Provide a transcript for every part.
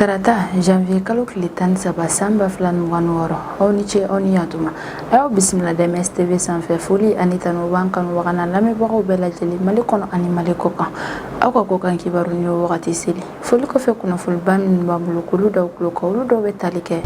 Tarata janvier kalo tile 17 san 2026 aw ni ce aw ni yatuma aw bisimila DMS TV sanfɛ foli ani tanu b'an kanu wagana lamɛnbagaw bɛɛ lajɛlen Mali kɔnɔ ani Mali kɔ kan aw ka kokan kibaru ni wagati seli foli kɔfɛ kunnafoniba minnu b'an bolo k'olu daw tulo kan olu dɔw bɛ tali kɛ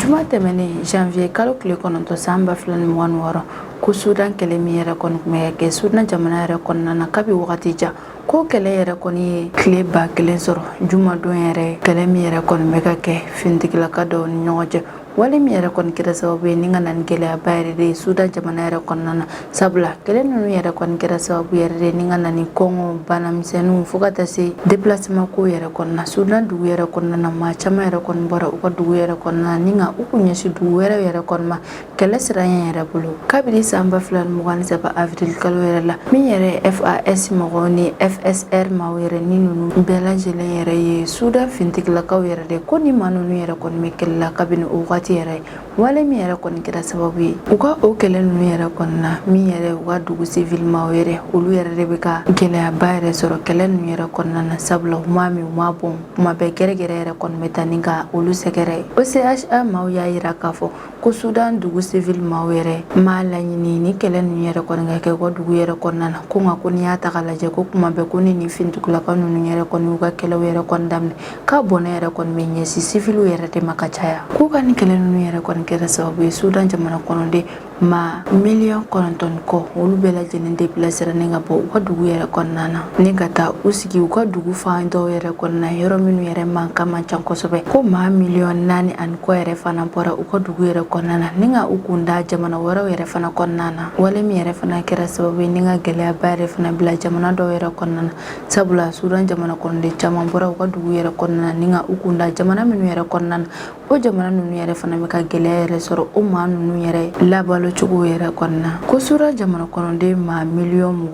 juma tɛmɛnen janvier kalo tile 9 san 2026 ko Sudan kɛlɛ min yɛrɛ kɔni tun bɛ kɛ Sudan jamana yɛrɛ kɔnɔna na kabi wagati jan ko kɛlɛ yɛrɛ kɔni ye tile 1000 sɔrɔ jumadon yɛrɛ kɛlɛ min yɛrɛ kɔni bɛ ka kɛ fintigilaka dɔw ni ɲɔgɔn cɛ wale min yɛrɛ kɔni kɛra sababu ye ni ka na ni gɛlɛyaba yɛrɛ de ye Sudan jamana yɛrɛ kɔnɔna na sabula kɛlɛ ninnu yɛrɛ kɔni kɛra sababu yɛrɛ de ni ka na ni kɔngɔ banamisɛnninw fo ka taa se déplacement ko yɛrɛ kɔnɔna Sudan dugu yɛrɛ kɔnɔna na maa caman yɛrɛ kɔni bɔra u ka dugu yɛrɛ kɔnɔna ni ka u kun ɲɛsin dugu wɛrɛ yɛrɛ kɔni ma kɛlɛ siran yɛrɛ bolo kabini san 2023 avril kalo yɛrɛ la min yɛrɛ FAS mɔgɔw ni FSR maaw yɛrɛ ni ninnu bɛɛ lajɛlen yɛrɛ ye Sudan fintigilakaw yɛrɛ de ko ni maa ninnu yɛrɛ kɔni bɛ kɛlɛ la kabini o wagati yɛrɛ wale min yɛrɛ kɔni kɛra sababu ye u ka o kɛlɛ ninnu yɛrɛ kɔnɔna min yɛrɛ u ka dugu civil maaw yɛrɛ olu yɛrɛ de bɛ ka gɛlɛyaba yɛrɛ sɔrɔ kɛlɛ ninnu yɛrɛ kɔnɔna na sabula u m'a min u m'a bɔn kuma bɛɛ gɛrɛgɛrɛ yɛrɛ kɔni bɛ taa ni ka olu sɛgɛrɛ OCHA maaw y'a yira k'a fɔ ko Sudan dugu civil maaw yɛrɛ m'a laɲini ni kɛlɛ ninnu yɛrɛ kɔni ka kɛ u ka dugu yɛrɛ kɔnɔna na ko nka ko n'i y'a ta k'a lajɛ ko kuma bɛɛ ko ni fintigilaka ninnu yɛrɛ kɔni y'u ka kɛlɛw yɛrɛ kɔni daminɛ k'a bɔnɛ yɛrɛ kɔni bɛ ɲɛsin civil yɛrɛ de ma ka caya k'u ka ni kɛlɛ ninnu yɛrɛ kɔni kɛra sababu ye Sudan jamana kɔnɔden ma 9 kɔ olu bɛɛ lajɛlen déplacera ni ka bɔ u ka dugu yɛrɛ kɔnɔna na ni ka taa u sigi u ka dugu fan dɔw yɛrɛ kɔnɔna yɔrɔ minnu yɛrɛ mankan man ca kosɛbɛ ko maa 4 ani kɔ yɛrɛ fana bɔra u ka dugu yɛrɛ kɔnɔna na ni ka u kun da jamana wɛrɛw yɛrɛ fana kɔnɔna na wale min yɛrɛ fana kɛra sababu ye ni ka gɛlɛyaba yɛrɛ fana bila jamana dɔw yɛrɛ kɔnɔna na sabula Sudan jamana kɔnɔden caman bɔra u ka dugu yɛrɛ kɔnɔna na ni ka u kun da jamana minnu yɛrɛ kɔnɔna na o jamana ninnu yɛrɛ fana bɛ ka gɛlɛya yɛrɛ sɔrɔ o maa ninnu yɛrɛ labalo cogo yɛrɛ kɔnɔna ko Sudan jamana kɔnɔden maa 21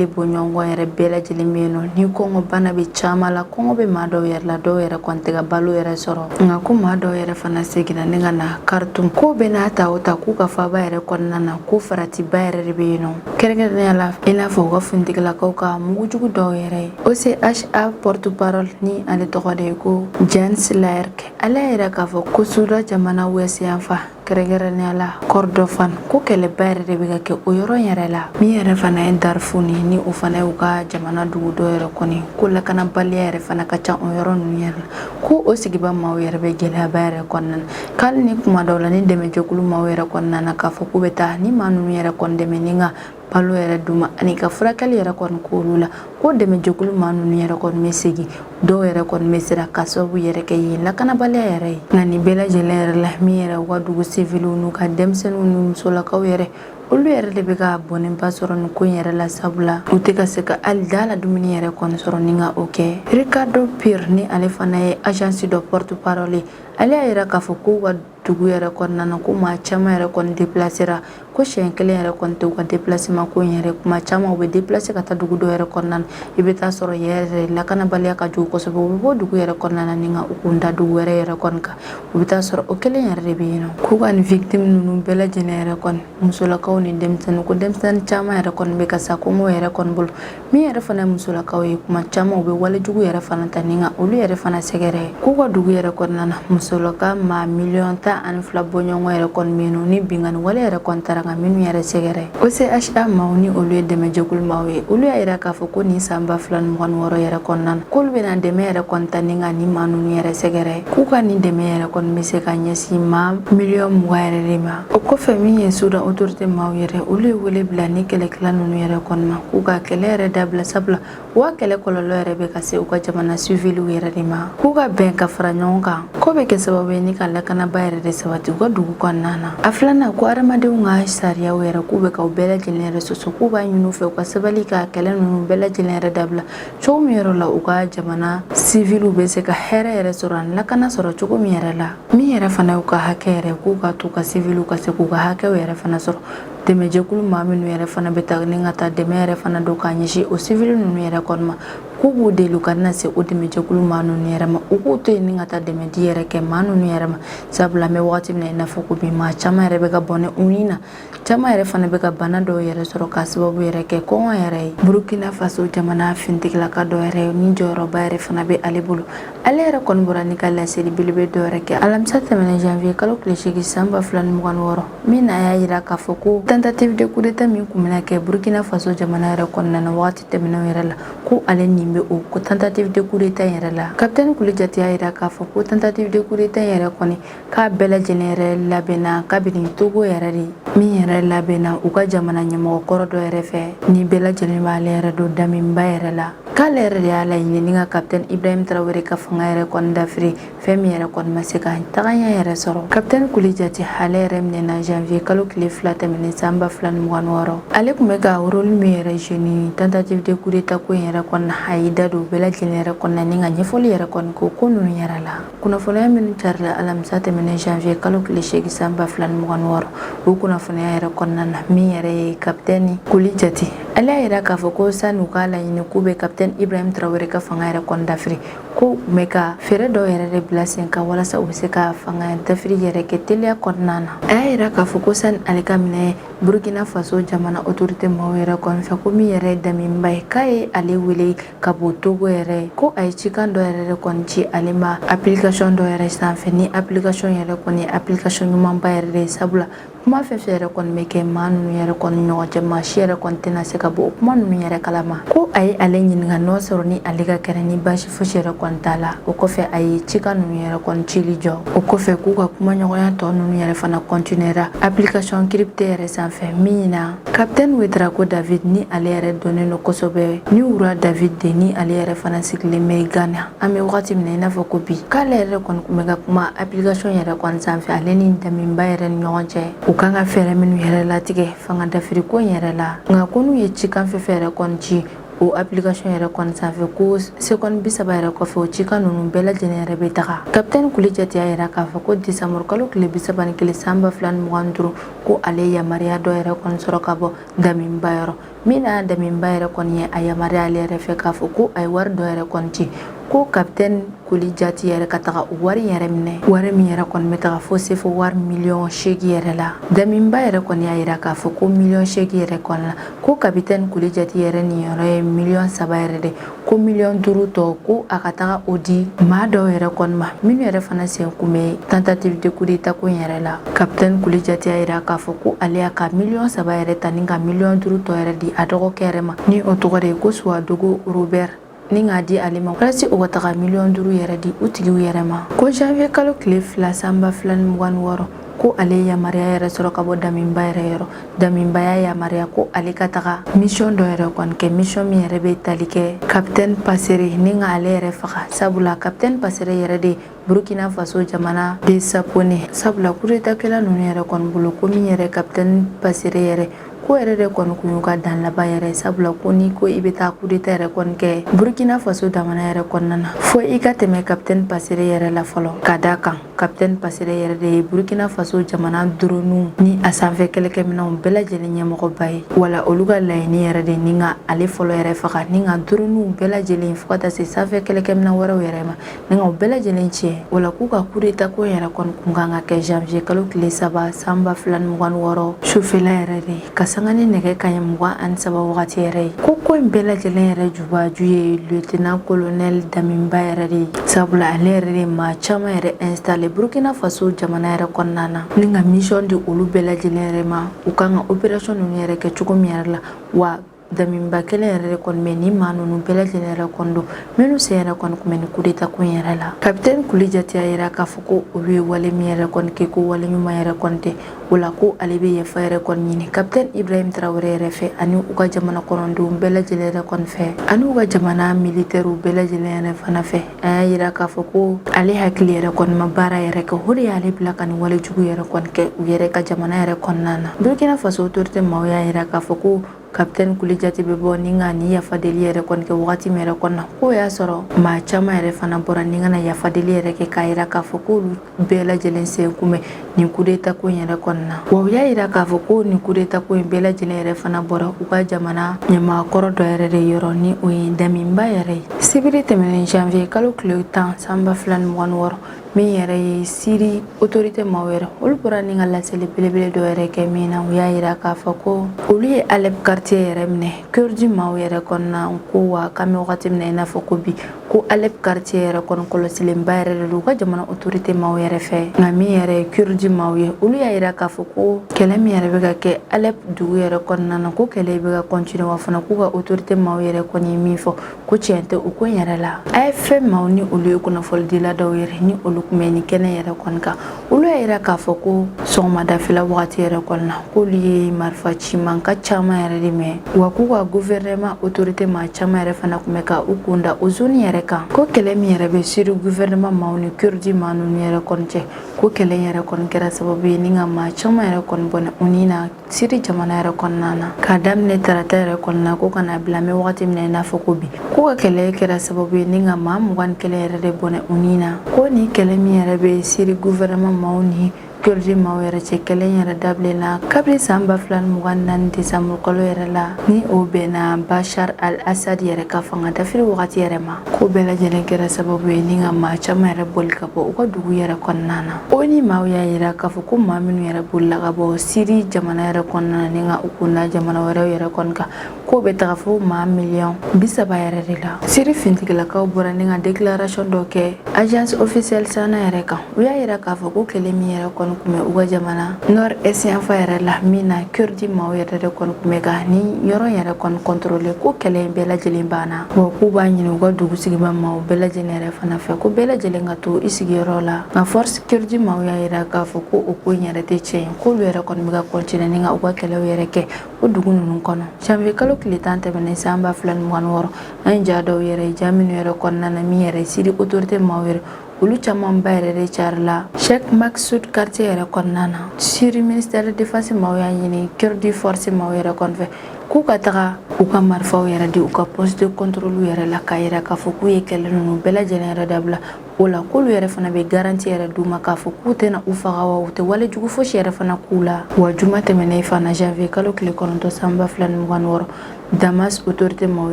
bɔɲɔgɔn yɛrɛ bɛɛ lajɛlen bɛ yen nɔ ni kɔngɔ bana bɛ caman la kɔngɔ bɛ maa dɔw yɛrɛ la dɔw yɛrɛ kɔni tɛ ka balo yɛrɛ sɔrɔ nka ko maa dɔw yɛrɛ fana seginna ni ka na Khartoum ko bɛ n'a ta o ta k'u ka faaba yɛrɛ kɔnɔna na ko faratiba yɛrɛ de bɛ yen nɔ kɛrɛnkɛrɛnnenya la i n'a fɔ u ka fintigilakaw ka mugujugu dɔw yɛrɛ ye OCHA porte-parole ni ale tɔgɔ de ye ko Jens Laerke ale y'a yira k'a fɔ ko Sudan jamana west yanfa kɛrɛnkɛrɛnnenya la Kordofan ko kɛlɛba yɛrɛ de bɛ ka kɛ o yɔrɔ yɛrɛ la min yɛrɛ fana ye Darfur ni o fana y'u ka jamana dugu dɔ yɛrɛ kɔni ko lakanabaliya yɛrɛ fana ka ca o yɔrɔ ninnu yɛrɛ la ko o sigiba maaw yɛrɛ bɛ gɛlɛyaba yɛrɛ kɔnɔna na k'ali ni kuma dɔw la ni dɛmɛjɛkulu maaw yɛrɛ kɔnɔna na k'a fɔ k'u bɛ taa ni maa ninnu yɛrɛ kɔni dɛmɛ ni ka balo yɛrɛ d'u ma ani ka furakɛli yɛrɛ kɔni k'olu la ko dɛmɛjɛkulu maa ninnu yɛrɛ kɔni bɛ segin dɔw yɛrɛ kɔni bɛ sira ka sababu yɛrɛ kɛ yen lakanabaliya yɛrɛ ye nka nin bɛɛ lajɛlen yɛrɛ la min yɛrɛ u ka dugu civiliw n'u ka denmisɛnninw ni musolakaw yɛrɛ olu yɛrɛ de bɛ ka bɔnɛba sɔrɔ nin ko in yɛrɛ la sabula u tɛ ka se ka hali da la dumuni yɛrɛ kɔni sɔrɔ ni ka o kɛ Ricardo Pire ni ale fana ye agence dɔ porte-parole ye ale y'a yira k'a fɔ k'u ka dugu yɛrɛ kɔnɔna na ko maa caman yɛrɛ kɔni déplacera ko siɲɛ kelen yɛrɛ kɔni tɛ u ka déplacement ko in yɛrɛ kuma caman u bɛ déplacer ka taa dugu dɔ yɛrɛ kɔnɔna na i bɛ taa sɔrɔ yɛrɛ lakanabaliya ka jugu kosɛbɛ u bɛ bɔ dugu yɛrɛ kɔnɔna na ni ka u kun da dugu wɛrɛ yɛrɛ kɔni kan u bɛ taa sɔrɔ o kelen yɛrɛ de bɛ yen nɔ k'u ka nin victime ninnu bɛɛ lajɛlen yɛrɛ kɔni musolakaw ni denmisɛnnin ko denmisɛnnin caman yɛrɛ kɔni bɛ ka sa kɔngɔ yɛrɛ kɔni bolo min yɛrɛ fana ye musolakaw ye kuma caman u bɛ walejugu yɛrɛ fana ta ni ka olu yɛrɛ fana sɛgɛrɛ k'u ka dugu yɛrɛ kɔnɔna na musolaka maa 12 bɔɲɔgɔn yɛrɛ kɔni bɛ yen nɔ ni bingani wale yɛrɛ kɔni taara ka minnu yɛrɛ sɛgɛrɛ OCHA maaw ni olu ye dɛmɛjɛkulu maaw ye olu y'a yira k'a fɔ ko nin san 2026 yɛrɛ kɔnɔna na k'olu bɛna dɛmɛ yɛrɛ kɔni ta ni ka nin maa ninnu yɛrɛ sɛgɛrɛ k'u ka nin dɛmɛ yɛrɛ kɔni bɛ se ka ɲɛsin maa 20 yɛrɛ de ma o kɔfɛ min ye Sudan autorité maaw yɛrɛ olu ye wele bila ni kɛlɛkɛla ninnu yɛrɛ kɔni ma k'u ka kɛlɛ yɛrɛ dabila sabula u ka kɛlɛ kɔlɔlɔ yɛrɛ bɛ ka se u ka jamana civiliw yɛrɛ de ma k'u ka bɛn ka fara ɲɔgɔn kan ko bɛ kɛ sababu ye ni ka lakanaba yɛrɛ de sabati u ka dugu kɔnɔna na a filanan ko adamadenw ka sariyaw yɛrɛ k'u bɛ ka u bɛɛ lajɛlen yɛrɛ sɔsɔ k'u b'a ɲini u fɛ u ka sabali ka kɛlɛ ninnu bɛɛ lajɛlen yɛrɛ dabila cogo min yɛrɛ la u ka jamana civiliw bɛ se ka hɛrɛ yɛrɛ sɔrɔ ani lakana sɔrɔ cogo min yɛrɛ la min yɛrɛ fana y'u ka hakɛ yɛrɛ k'u ka to ka civiliw ka se k'u ka hakɛw yɛrɛ fana sɔrɔ dɛmɛ jɛkulu maa minnu yɛrɛ fana bɛ taa ni ka taa dɛmɛ yɛrɛ fana don k'a ɲɛsin o civil ninnu yɛrɛ kɔni ma k'u b'u deli ka na se o dɛmɛ jɛkulu maa ninnu yɛrɛ ma u k'u to yen ni ka taa dɛmɛ di yɛrɛ kɛ maa ninnu yɛrɛ ma sabula an bɛ wagati min na i n'a fɔ ko bi maa caman yɛrɛ bɛ ka bɔnɛ u ni na caman yɛrɛ fana bɛ ka bana dɔw yɛrɛ sɔrɔ k'a sababu yɛrɛ kɛ kɔngɔ yɛrɛ ye Burkina Faso jamana fintigilaka dɔ yɛrɛ ye ni jɔyɔrɔba yɛrɛ fana bɛ ale bolo ale yɛrɛ kɔni bɔra ni ka laseli belebele dɔ yɛrɛ kɛ alamisa tɛmɛnen janvier kalo tile 8 san 2026 min na y'a yira k'a fɔ ko tentative de coup d'état min kun bɛna kɛ Burkina Faso jamana yɛrɛ kɔnɔna na wagati tɛmɛnenw yɛrɛ la ko ale nin bɛ o ko tentative de coup d'état yɛrɛ la capitaine Kuli Jati y'a yira k'a fɔ ko tentative de coup d'état yɛrɛ kɔni k'a bɛɛ lajɛlen yɛrɛ labɛnna kabini Togo yɛrɛ de min yɛrɛ labɛnna u ka jamana ɲɛmɔgɔ kɔrɔ dɔ yɛrɛ fɛ ni bɛɛ lajɛlen b'ale yɛrɛ don daminba yɛrɛ la k'ale yɛrɛ de y'a laɲini ni ka capitaine Ibrahim Traoré ka fanga yɛrɛ kɔni dafiri fɛn min yɛrɛ kɔni ma se ka tagaɲɛ yɛrɛ sɔrɔ capitaine Kuli Jati ale yɛrɛ minɛna janvier kalo tile 2 tɛmɛnen san 2026 ale kun bɛ ka rôle min yɛrɛ jouer ni tentative de coup d'état ko in yɛrɛ kɔni a y'i da don bɛɛ lajɛlen yɛrɛ kɔnɔna ni ka ɲɛfɔli yɛrɛ kɔni ko ninnu yɛrɛ la kunnafoniya minnu carila alamisa tɛmɛnen janvier kalo tile 8 san 2026 o kunnafoniya yɛrɛ kɔnɔna na min yɛrɛ ye capitaine Kuli Jati ale y'a yira k'a fɔ ko sani u k'a laɲini k'u bɛ capitaine Ibrahim Traoré ka fanga yɛrɛ kɔni dafiri ko u bɛ ka fɛɛrɛ dɔw yɛrɛ de bila sen kan walasa u bɛ se ka fanga dafiri yɛrɛ kɛ teliya kɔnɔna na a y'a yira k'a fɔ ko sani ale ka minɛ Burkina Faso jamana autorité maaw yɛrɛ kɔni fɛ ko min yɛrɛ ye daminba ye k'a ye ale wele ka bɔ Togo yɛrɛ ko a ye cikan dɔ yɛrɛ de kɔni ci ale ma application dɔ yɛrɛ sanfɛ ni application yɛrɛ kɔni ye application ɲumanba yɛrɛ de ye sabula kuma fɛn fɛn yɛrɛ kɔni bɛ kɛ maa ninnu yɛrɛ kɔni ɲɔgɔn cɛ maa si yɛrɛ kɔni tɛna se ka bɔ o kuma ninnu yɛrɛ kalama ko a ye ale ɲininka n'o sɔrɔ ni ale ka kɛrɛ ni baasi fosi yɛrɛ kɔni t'a la o kɔfɛ a ye cikan ninnu yɛrɛ kɔni cili jɔ o kɔfɛ k'u ka kuma ɲɔgɔnya tɔ ninnu yɛrɛ fana continuera application crypté yɛrɛ sanfɛ min na capitaine Ouédraogo David ni ale yɛrɛ donnen don kosɛbɛ ni Wura David de ni ale yɛrɛ fana sigilen bɛ Ghana an bɛ wagati min na i n'a fɔ ko bi k'ale yɛrɛ kɔni kun bɛ ka kuma application yɛrɛ kɔni sanfɛ ale ni daminba yɛrɛ ni ɲɔgɔn cɛ u kan ka fɛɛrɛ minnu yɛrɛ latigɛ fanga dafiri ko in yɛrɛ la nka ko n'u ye cikan fɛn fɛn yɛrɛ kɔni ci o application yɛrɛ kɔni sanfɛ ko seconde 30 yɛrɛ kɔfɛ o cikan ninnu bɛɛ lajɛlen yɛrɛ bɛ taga capitaine Kuli Jati y'a yira k'a fɔ ko décembre kalo tile 31 san 2025 ko ale yamaruya dɔ yɛrɛ kɔni sɔrɔ ka bɔ daminba yɔrɔ min na daminba yɛrɛ kɔni ye a yamaruya ale yɛrɛ fɛ k'a fɔ ko a ye wari dɔ yɛrɛ kɔni ci ko capitaine Kuli Jati yɛrɛ ka taga wari yɛrɛ minɛ wari min yɛrɛ kɔni bɛ taga fo se fo wari miliyɔn 8 yɛrɛ la daminba yɛrɛ kɔni y'a yira k'a fɔ ko miliyɔn 8 yɛrɛ kɔni la ko capitaine Kuli Jati yɛrɛ ni yɔrɔ ye miliyɔn 3 yɛrɛ de ko miliyɔn 5 tɔ ko a ka taga o di maa dɔw yɛrɛ kɔni ma minnu yɛrɛ fana sen kun bɛ tentative de coup d'état ko in yɛrɛ la capitaine Kuli Jati y'a yira k'a fɔ ko ale y'a ka miliyɔn 3 yɛrɛ ta ni ka miliyɔn 5 tɔ yɛrɛ di a dɔgɔkɛ yɛrɛ ma ni o tɔgɔ de ye ko Suwadogo Robert ni k'a di ale ma walasa o ka taga miliyɔn 5 yɛrɛ di u tigiw yɛrɛ ma ko janvier kalo tile 2 san 2026 ko ale yamaruya yɛrɛ sɔrɔ ka bɔ daminba yɛrɛ yɔrɔ daminba y'a yamaruya ko ale ka taga mission dɔ yɛrɛ kɔni kɛ mission min yɛrɛ bɛ tali kɛ capitaine Passere ni ka ale yɛrɛ faga sabula capitaine Passere yɛrɛ de Burkina Faso jamana de sapone sabula coup d'état kɛla ninnu yɛrɛ kɔni bolo ko min yɛrɛ capitaine Passere yɛrɛ ko yɛrɛ de kɔni kun y'u ka dan laban yɛrɛ sabula ko ni ko i bɛ taa coup d'état yɛrɛ kɔni kɛ Burkina Faso jamana yɛrɛ kɔnɔna na fo i ka tɛmɛ capitaine Passere yɛrɛ la fɔlɔ ka d'a kan capitaine Passere yɛrɛ de ye Burkina Faso jamana drone ni a sanfɛ kɛlɛkɛminɛnw bɛɛ lajɛlen ɲɛmɔgɔba ye wala olu ka laɲini yɛrɛ de ni ka ale fɔlɔ yɛrɛ faga ni ka drone bɛɛ lajɛlen fo ka taa se sanfɛ kɛlɛkɛminɛn wɛrɛw yɛrɛ ma ni ka o bɛɛ lajɛlen tiɲɛ wala k'u ka coup d'état ko yɛrɛ kɔni kun kan ka kɛ janvier kalo tile 3 san 2026 sufɛla yɛrɛ de ka sanga ni nɛgɛ kaɲɛ 23 wagati yɛrɛ ye ko in bɛɛ lajɛlen yɛrɛ jubaju ye lieutenant colonel daminba yɛrɛ de ye sabula ale yɛrɛ de maa caman yɛrɛ installé Burkina Faso jamana yɛrɛ kɔnɔna na ni ka mission di olu bɛɛ lajɛlen yɛrɛ ma u kan ka opération ninnu yɛrɛ kɛ cogo min yɛrɛ la wa daminba kelen yɛrɛ de kɔni bɛ ni maa ninnu bɛɛ lajɛlen yɛrɛ kɔni don minnu sen yɛrɛ kɔni kun bɛ ni coup d'état ko in yɛrɛ la capitaine Kuli Jati y'a yira k'a fɔ ko olu ye wale min yɛrɛ kɔni kɛ ko wale ɲuman yɛrɛ kɔni tɛ o la ko ale bɛ yafa yɛrɛ kɔni ɲini capitaine Ibrahim Traoré yɛrɛ fɛ ani u ka jamana kɔnɔndenw bɛɛ lajɛlen yɛrɛ kɔni fɛ ani u ka jamana militaires bɛɛ lajɛlen yɛrɛ fana fɛ a y'a yira k'a fɔ ko ale hakili yɛrɛ kɔni ma baara yɛrɛ kɛ o de y'ale bila ka nin wale jugu yɛrɛ kɔni kɛ u yɛrɛ ka jamana yɛrɛ kɔnɔna na Burkina Faso autorité maaw y'a yira k'a fɔ ko capitaine Kuli Jati be bɔ ni ŋa ni yafadeli yɛrɛ kɔni kɛ wagati min yɛrɛ kɔnɔna k'o y'a sɔrɔ maa caman yɛrɛ fana bɔra ni ŋana yafadeli yɛrɛ kɛ k'a yira k'a fɔ k'olu bɛɛ lajɛlen sen kunbɛ nin coup d'état ko in yɛrɛ kɔnɔna wa u y'a yira k'a fɔ ko nin coup d'état ko in bɛɛ lajɛlen yɛrɛ fana bɔra u ka jamana ɲɛmaakɔrɔ dɔ yɛrɛ de yɔrɔ ni o ye Daminba yɛrɛ ye sibiri tɛmɛnen janvier kalo tile 10 san 2026 min yɛrɛ ye Siri autorité maaw yɛrɛ olu bɔra ni ka laseli belebele dɔ yɛrɛ kɛ min na u y'a yira k'a fɔ ko olu ye Alep quartier yɛrɛ minɛ kurdi maaw yɛrɛ kɔnɔna ko wa k'an bɛ wagati min na i n'a fɔ ko bi ko Alep quartier yɛrɛ kɔnɔ kɔlɔsilenba yɛrɛ de don u ka jamana autorité maaw yɛrɛ fɛ nka min yɛrɛ ye kurdi maaw ye olu y'a yira k'a fɔ ko kɛlɛ min yɛrɛ bɛ ka kɛ Alep dugu yɛrɛ kɔnɔna na ko kɛlɛ bɛ ka continuer wa fana k'u ka autorité maaw yɛrɛ kɔni ye min fɔ ko tiɲɛ tɛ u ko in yɛrɛ la AFP maaw ni olu ye kunnafolidila dɔw yɛrɛ ni olu kun bɛ ni kɛnɛ yɛrɛ kɔni kan olu y'a yira k'a fɔ ko sɔgɔmadafɛla wagati yɛrɛ kɔnɔna k'olu ye marifa cimanka caman yɛrɛ de mɛn wa k'u ka gouvernement autorité maa caman yɛrɛ fana kun bɛ ka u kunda o zone yɛrɛ kan ko kɛlɛ min yɛrɛ bɛ Siri gouvernement maaw ni kurdi maa ninnu yɛrɛ kɔni cɛ ko kɛlɛ yɛrɛ kɔni kɛra sababu ye ni ka maa caman yɛrɛ kɔni bɔnɛ u ni na Siri jamana yɛrɛ kɔnɔna na k'a daminɛ tarata yɛrɛ kɔnɔna ko kana bila mɛ wagati min na i n'a fɔ ko bi ko ka kɛlɛ kɛra sababu ye ni ka maa 21 yɛrɛ de bɔnɛ u ni na ko ni kɛlɛ min yɛrɛ bɛ Siri gouvernement maaw ni kurdi maaw yɛrɛ cɛ kɛlɛ yɛrɛ dabilenna kabini san 2024 décembre kalo yɛrɛ la ni o bɛnna Bashar al-Assad yɛrɛ ka fanga dafiri wagati yɛrɛ ma ko bɛɛ lajɛlen kɛra sababu ye ni ka maa caman yɛrɛ bɔli ka bɔ u ka dugu yɛrɛ kɔnɔna na o ni maaw y'a yira k'a fɔ ko maa minnu yɛrɛ bolila ka bɔ Siri jamana yɛrɛ kɔnɔna na ni ka u kunda jamana wɛrɛw yɛrɛ kɔni kan ko bɛ taga fo maa 30 yɛrɛ de la Siri fintigilakaw bɔra ni ka déclaration dɔ kɛ agence officielle sana yɛrɛ kan u y'a yira k'a fɔ ko kɛlɛ min yɛrɛ kɔni kun bɛ u ka jamana nord est yanfa yɛrɛ la min na kurdi maaw yɛrɛ de kɔni kun bɛ ka ni yɔrɔ yɛrɛ kɔni contrôler ko kɛlɛ in bɛɛ lajɛlen banna wa k'u b'a ɲini u ka dugu sigibaa maaw bɛɛ lajɛlen yɛrɛ fana fɛ ko bɛɛ lajɛlen ka to i sigiyɔrɔ la nka force kurdi maaw y'a yira k'a fɔ ko o ko in yɛrɛ tɛ tiɲɛ ye k'olu yɛrɛ kɔni bɛ ka continuer ni ka u ka kɛlɛw yɛrɛ kɛ o dugu ninnu kɔnɔ janvier kalo tile 10 tɛmɛnen san 2026 an ye ja dɔw yɛrɛ ye ja minnu yɛrɛ kɔnɔna na min yɛrɛ Siri autorité maaw yɛrɛ olu caman ba yɛrɛ de carila Sheikh Maksoud quartier yɛrɛ kɔnɔna na Siri ministère de défense maaw y'a ɲini kurdi force maaw yɛrɛ kɔni fɛ k'u ka taga u ka marifaw yɛrɛ di u ka poste de contrôle yɛrɛ la k'a yira k'a fɔ k'u ye kɛlɛ ninnu bɛɛ lajɛlen yɛrɛ dabila o la k'olu yɛrɛ fana bɛ garanti yɛrɛ d'u ma k'a fɔ k'u tɛna u faga wa u tɛ wale jugu fosi yɛrɛ fana k'u la wa juma tɛmɛnen fana janvier kalo tile 9 san 2026 Damas autorité maaw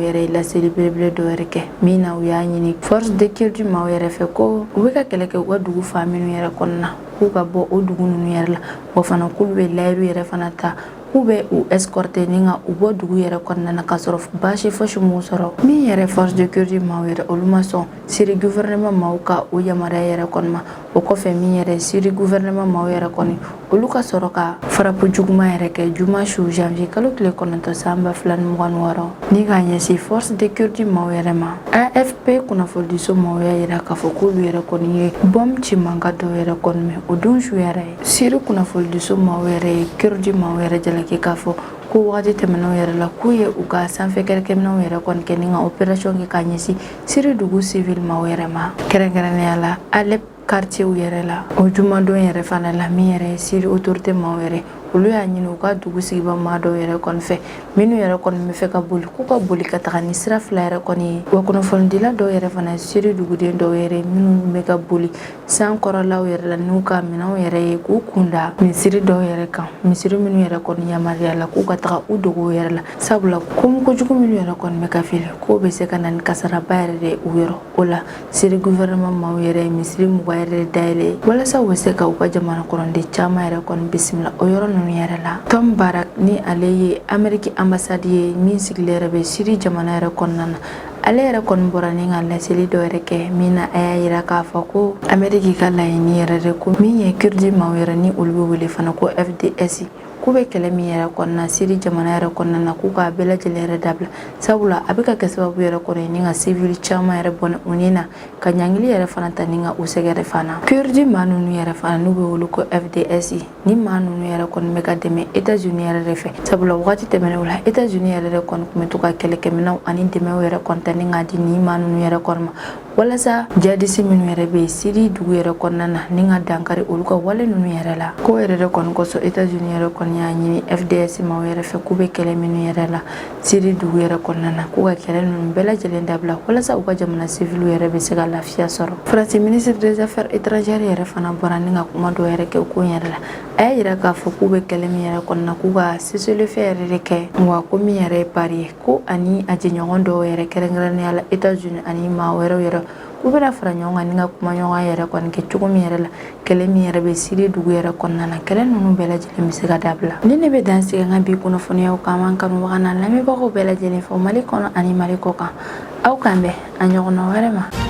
yɛrɛ ye laseli belebele dɔ yɛrɛ kɛ min na u y'a ɲini force de kurdi maaw yɛrɛ fɛ ko u bɛ ka kɛlɛ kɛ u ka dugu fa minnu yɛrɛ kɔnɔna k'u ka bɔ o dugu ninnu yɛrɛ la wa fana k'olu bɛ layiru yɛrɛ fana ta k'u bɛ u escorter ni ka u bɔ dugu yɛrɛ kɔnɔna na k'a sɔrɔ baasi fosi m'u sɔrɔ min yɛrɛ force de kurdi maaw yɛrɛ olu ma sɔn Siri gouvernement maaw ka o yamaruya yɛrɛ kɔni ma o kɔfɛ min yɛrɛ Siri gouvernement maaw yɛrɛ kɔni olu ka sɔrɔ ka frappe juguman yɛrɛ kɛ juma su janvier kalo tile 9 san 2026 ni k'a ɲɛsin force de kurdi maaw yɛrɛ ma AFP kunnafonidiso maaw y'a yira k'a fɔ k'olu yɛrɛ kɔni ye bom cimanka dɔ yɛrɛ kɔni mɛn o don su yɛrɛ ye Siri kunnafonidiso maaw yɛrɛ ye kurdi maaw yɛrɛ jalaki k'a fɔ ko wagati tɛmɛnɛw yɛrɛ la k'u ye u ka sanfɛ kɛlɛkɛminɛw yɛrɛ kɔni kɛ ni ka opération kɛ k'a ɲɛsin Siri dugu civil maaw yɛrɛ ma kɛrɛnkɛrɛnnenya la Alep quartier yɛrɛ la o jumadon yɛrɛ fana la min yɛrɛ ye Siri autorité maaw yɛrɛ olu y'a ɲini u ka dugu sigibaa maa dɔw yɛrɛ kɔni fɛ minnu yɛrɛ kɔni bɛ fɛ ka boli k'u ka boli ka taga ni sira fila yɛrɛ kɔni ye wa kunnafonidila dɔw yɛrɛ fana Siri duguden dɔw yɛrɛ minnu bɛ ka boli san kɔrɔlaw yɛrɛ la n'u ka minɛnw yɛrɛ ye k'u kunda misiri dɔw yɛrɛ kan misiri minnu yɛrɛ kɔni yamaruya la k'u ka taga u dogow yɛrɛ la sabula komi kojugu minnu yɛrɛ kɔni bɛ ka fili k'o bɛ se ka na ni kasaraba yɛrɛ de u yɔrɔ o la Siri gouvernement maaw yɛrɛ ye misiri 20 yɛrɛ de dayɛlɛ walasa u bɛ se ka u ka jamana kɔnɔden caman yɛrɛ kɔni bisimila o yɔrɔ ninnu yɛrɛ la Tom Barak ni ale ye Amérique ambassade ye min sigilen yɛrɛ bɛ Siri jamana yɛrɛ kɔnɔna na ale yɛrɛ kɔni bɔra ni ka laseli dɔ yɛrɛ kɛ min na a y'a yira k'a fɔ ko Amérique ka laɲini yɛrɛ de ko min ye kurdi maaw yɛrɛ ni olu bɛ wele fana ko FDS k'u bɛ kɛlɛ min yɛrɛ kɔnɔna Siri jamana yɛrɛ kɔnɔna na k'u k'a bɛɛ lajɛlen yɛrɛ dabila sabula a bɛ ka kɛ sababu yɛrɛ kɔnɔ ni ka civil caman yɛrɛ bɔnɛ u ni na ka ɲangili yɛrɛ fana ta ni ka u sɛgɛrɛ fana kurdi maa ninnu yɛrɛ fana n'u bɛ wele ko FDS ni maa ninnu yɛrɛ kɔni bɛ ka dɛmɛ États-Unis yɛrɛ de fɛ sabula wagati tɛmɛnɛw la États-Unis yɛrɛ de kɔni tun bɛ to ka kɛlɛkɛminɛw ani dɛmɛw yɛrɛ kɔni ta ni k'a di ni maa ninnu yɛrɛ kɔni ma walasa jadisi minnu yɛrɛ bɛ Siri dugu yɛrɛ kɔnɔna na ni ka dankari olu ka wale ninnu yɛrɛ la ko yɛrɛ de kɔni kosɔn États-Unis yɛrɛ kɔni kɔni y'a ɲini FDS ma yɛrɛ fɛ k'u bɛ kɛlɛ minnu yɛrɛ la Siri dugu yɛrɛ kɔnɔna na k'u ka kɛlɛ ninnu bɛɛ lajɛlen dabila walasa u ka jamana civil yɛrɛ bɛ se ka lafiya sɔrɔ. France ministre des affaires étrangères yɛrɛ fana bɔra ni ka kuma dɔ yɛrɛ kɛ ko yɛrɛ la a y'a yira k'a fɔ k'u bɛ kɛlɛ min yɛrɛ kɔnɔna k'u ka cessez-le-feu yɛrɛ de kɛ wa ko min yɛrɛ ye pari ye ko ani a jɛɲɔgɔn dɔw yɛrɛ kɛrɛnkɛrɛnnenya la États-Unis ani maa wɛrɛw yɛrɛ u bɛna fara ɲɔgɔn kan ni ka kuma ɲɔgɔn yɛrɛ kɔni kɛ cogo min yɛrɛ la kɛlɛ min yɛrɛ bɛ Siri dugu yɛrɛ kɔnɔna na kɛlɛ ninnu bɛɛ lajɛlen bɛ se ka dabila. Ni ne bɛ dan sigi an ka bi kunnafoniyaw kan an kanubaga n'a lamɛnbagaw bɛɛ lajɛlen fɔ Mali kɔnɔ ani Mali kɔ kan aw k'an bɛn a ɲɔgɔnna wɛrɛ ma.